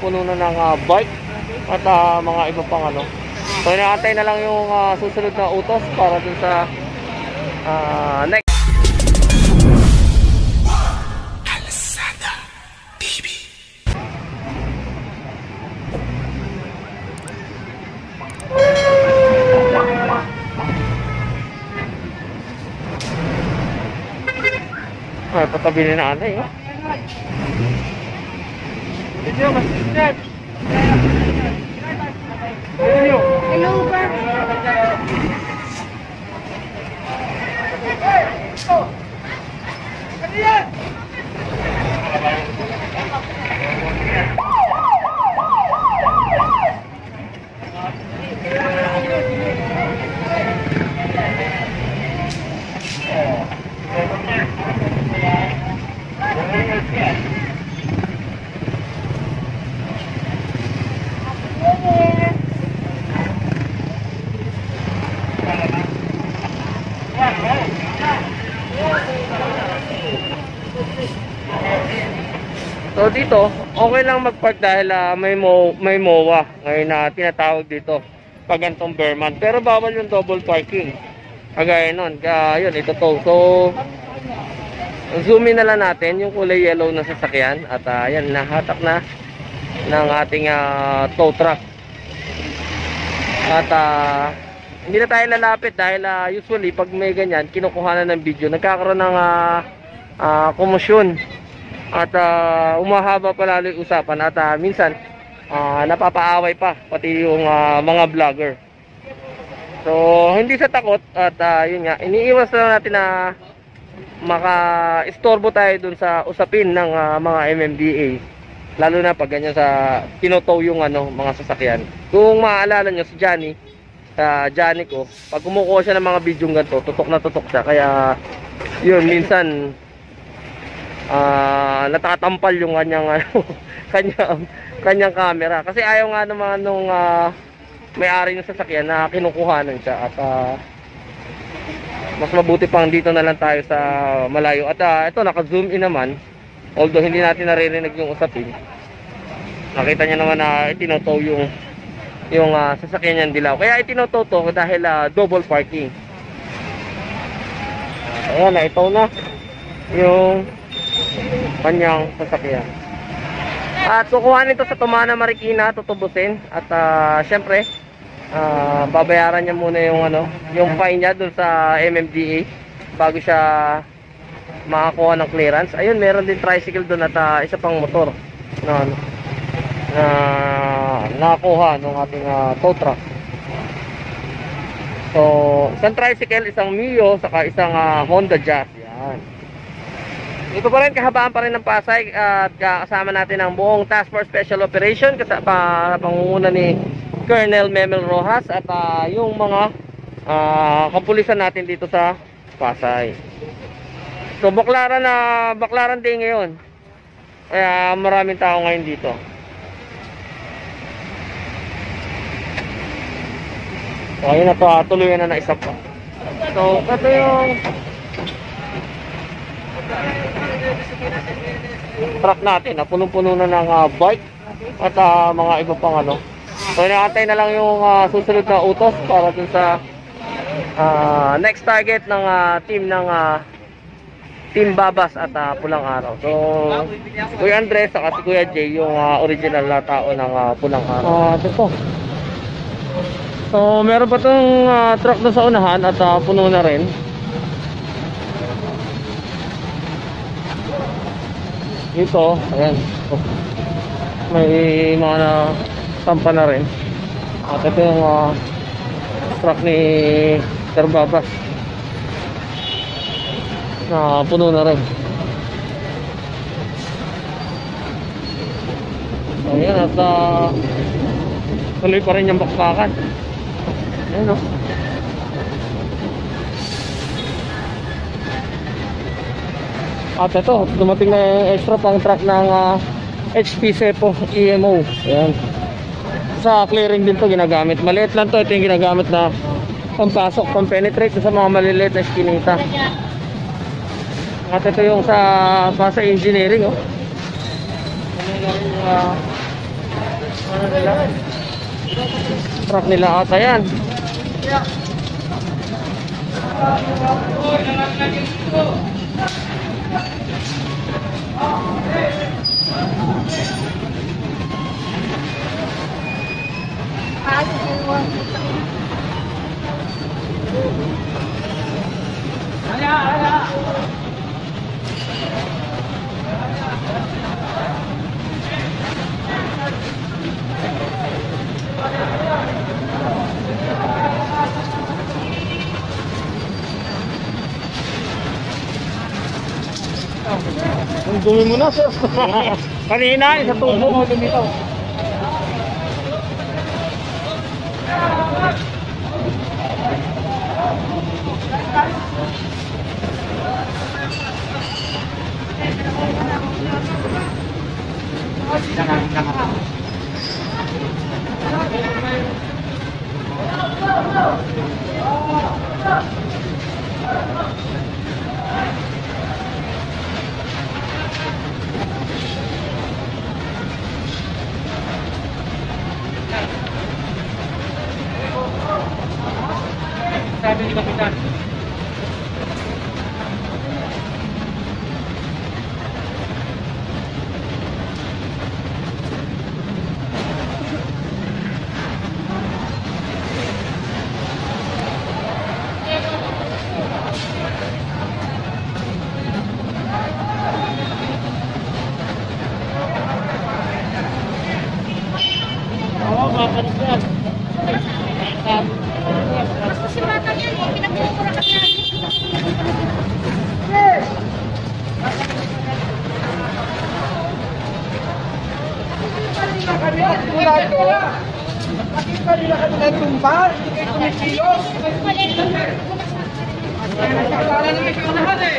punong-puno na ng bike at mga iba pang ano. So inaantay na lang yung susunod na utos para dun sa next. Kalsada TV. Ay, patabi ni nanay, oh. Hello, Bar. So dito, okay lang mag-park dahil may MOA ngayon na tinatawag dito pag gantong Berman. Pero bawal yung double parking. Kagaya nun, yun, ito to. So, zoom in na lang natin yung kulay yellow na sasakyan. At yan, nahatak na ng ating tow truck. At hindi na tayo lalapit dahil usually pag may ganyan, kinukuha na ng video. Nagkakaroon ng komosyon. At umahaba pa lalo yung usapan at minsan napapaaway pa pati yung mga vlogger. So hindi sa takot at yun nga, iniiwas lang natin na maka-istorbo tayo dun sa usapin ng mga MMDA, lalo na pag ganyan sa tinotow yung mga sasakyan. Kung maaalala nyo si Johnny ko, pag kumukuha siya ng mga video ganito, tutok na tutok siya. Kaya yun, minsan natatampal yung kanyang camera kasi ayaw nga naman nung may-ari ng sasakyan na kinukuhanan siya. At mas mabuti pang dito na lang tayo sa malayo. At ito, naka-zoom in naman, although hindi natin naririnig yung usapin. Nakita niya naman na itinotow yung sasakyan niyang dilaw. Kaya itinotow to dahil double parking. Ayan, naitaw na yung kanyang sasakyan. At kukuha nito sa Tumana, Marikina, tutubusin. At syempre babayaran niya muna yung fine niya dun sa MMDA bago siya makakuha ng clearance. Ayun, meron din tricycle dun at isa pang motor na nakakuha ng ating tow truck. So isang tricycle, isang Mio, saka isang Honda Jazz. Yan. Ito pa rin, kahabaan pa rin ng Pasay at kasama natin ang buong Task Force Special Operation pangunguna ni Colonel Memel Rojas at yung mga kapulisan natin dito sa Pasay. So Baclaran Day ngayon, kaya maraming tao ngayon dito. So ayun na to, tuluyan na isa pa. So ito yung truck natin, punong-puno na ng bike at mga iba pang So inaantay na lang yung susunod na utos para dun sa next target ng Team Babas at Pulang Araw. So Kuya Andres at si Kuya Jay yung original na tao ng Pulang Araw. Ito po. So meron pa tong truck doon sa unahan at puno na rin. Ito, ayan. May mga tampa na rin. At ito yung truck ni Sir Babas na puno na rin. Ayan, at tuloy pa rin yung bakbakan. Ayan, o. At ito, dumating na yung extra pang truck ng HP Sepo EMO. Ayan. Sa clearing din to ginagamit. Maliit lang to, ito yung ginagamit na pampasok, pampenetrate sa mga maliliit na eskinita. At ito yung sa Pasay Engineering, oh. Ano nila? Truck nila ata yan. Ang dumi mo na, sir. Kanina, isa tubo mo lumitaw. Sabi ni Kapitan. Oo, makapalit yan. Kasi bata yan, pinagpupura ka niya. Bakit pa nila kami nagtumba? Hindi kayo tumisiyos? Wala na ikaw lahat eh!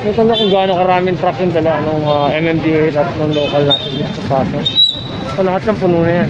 Ito na kung gaano karaming truck yung dala ng MMDA at ng local natin dito sa Pasay. So lahat ng puno na yan.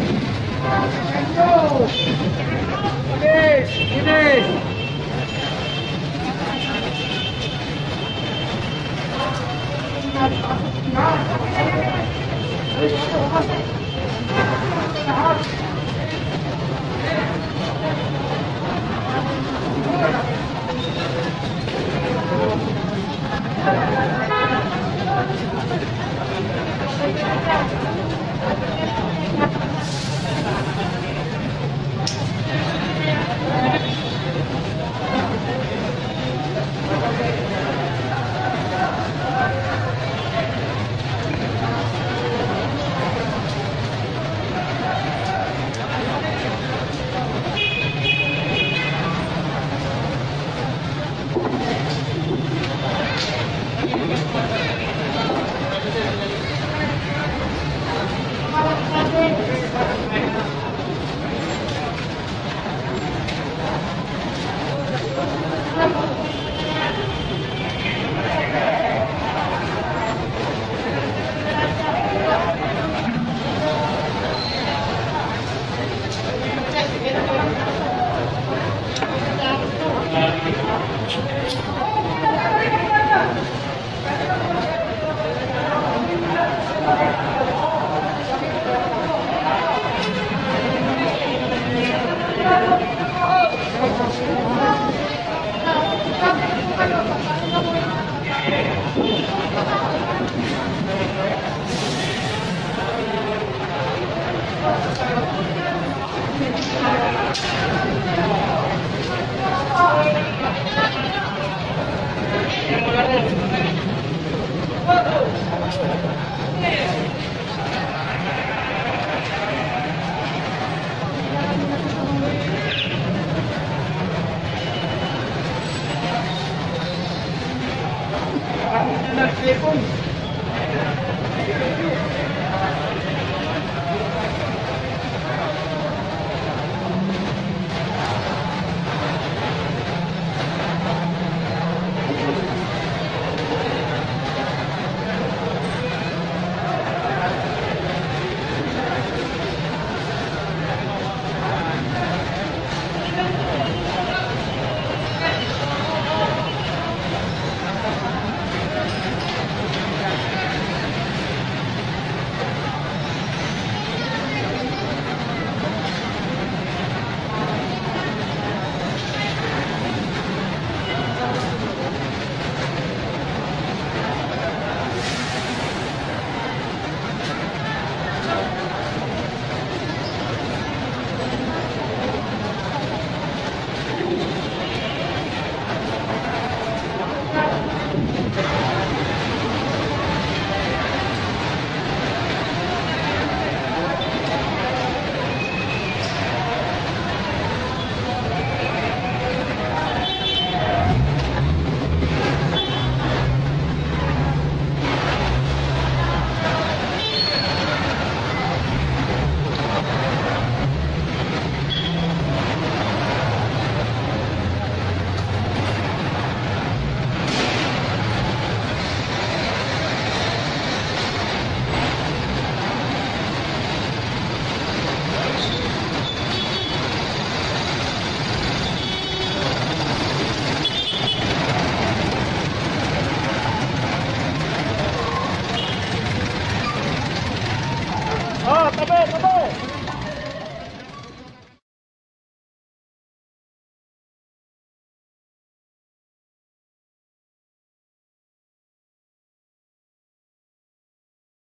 Oh, tabi, tabi!